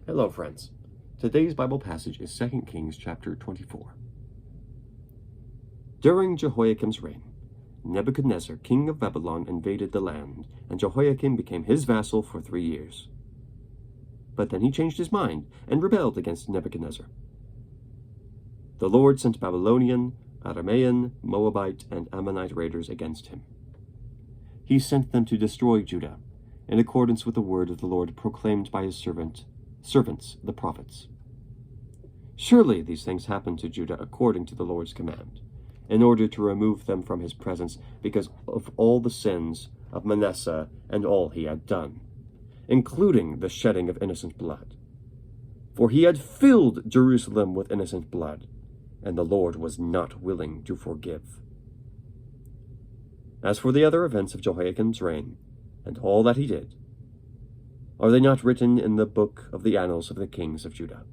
Hello, friends. Today's Bible passage is 2 Kings chapter 24. During Jehoiakim's reign, Nebuchadnezzar, king of Babylon, invaded the land, and Jehoiakim became his vassal for 3 years. But then he changed his mind and rebelled against Nebuchadnezzar. The Lord sent Babylonian, Aramean, Moabite, and Ammonite raiders against him. He sent them to destroy Judah, in accordance with the word of the Lord proclaimed by his servants, the prophets. Surely these things happened to Judah according to the Lord's command, in order to remove them from his presence because of all the sins of Manasseh and all he had done, including the shedding of innocent blood. For he had filled Jerusalem with innocent blood, and the Lord was not willing to forgive. As for the other events of Jehoiakim's reign, and all that he did, are they not written in the book of the annals of the kings of Judah?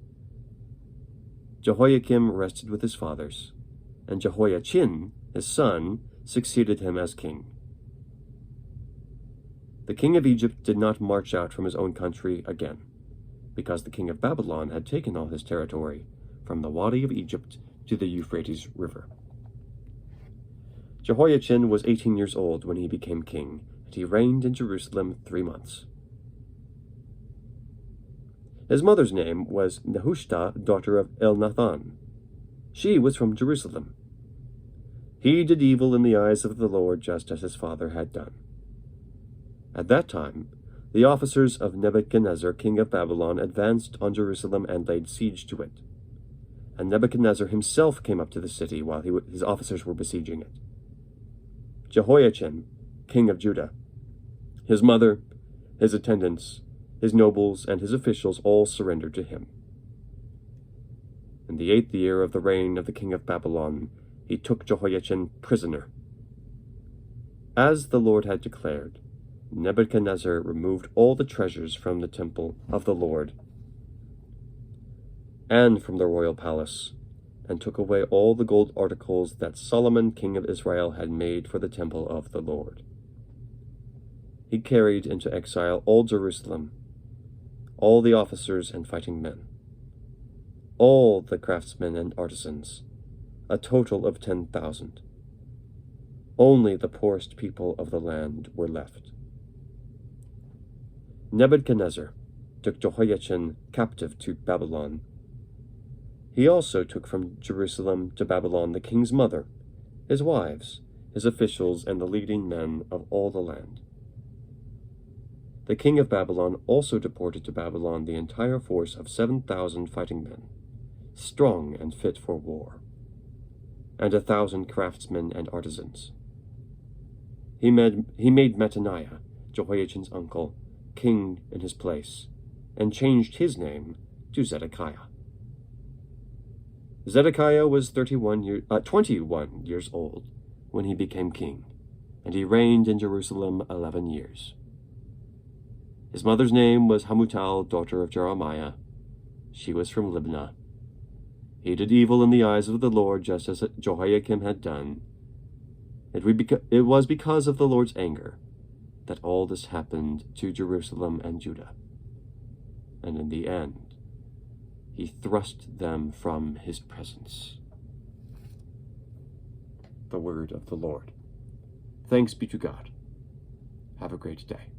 Jehoiakim rested with his fathers, and Jehoiachin, his son, succeeded him as king. The king of Egypt did not march out from his own country again, because the king of Babylon had taken all his territory, from the Wadi of Egypt to the Euphrates River. Jehoiachin was 18 years old when he became king, and he reigned in Jerusalem 3 months. His mother's name was Nehushta, daughter of Elnathan. She was from Jerusalem. He did evil in the eyes of the Lord, just as his father had done. At that time, the officers of Nebuchadnezzar, king of Babylon, advanced on Jerusalem and laid siege to it. And Nebuchadnezzar himself came up to the city while his officers were besieging it. Jehoiachin, king of Judah, his mother, his attendants, his nobles, and his officials all surrendered to him. In the 8th year of the reign of the king of Babylon, he took Jehoiachin prisoner. As the Lord had declared, Nebuchadnezzar removed all the treasures from the temple of the Lord and from the royal palace, and took away all the gold articles that Solomon, king of Israel, had made for the temple of the Lord. He carried into exile all Jerusalem, all the officers and fighting men, all the craftsmen and artisans, a total of 10,000. Only the poorest people of the land were left. Nebuchadnezzar took Jehoiachin captive to Babylon. He also took from Jerusalem to Babylon the king's mother, his wives, his officials, and the leading men of all the land. The king of Babylon also deported to Babylon the entire force of 7,000 fighting men, strong and fit for war, and 1,000 craftsmen and artisans. He made Mattaniah, Jehoiachin's uncle, king in his place, and changed his name to Zedekiah. Zedekiah was 21 years old when he became king, and he reigned in Jerusalem 11 years. His mother's name was Hamutal, daughter of Jeremiah. She was from Libnah. He did evil in the eyes of the Lord, just as Jehoiakim had done. It was because of the Lord's anger that all this happened to Jerusalem and Judah. And in the end, he thrust them from his presence. The word of the Lord. Thanks be to God. Have a great day.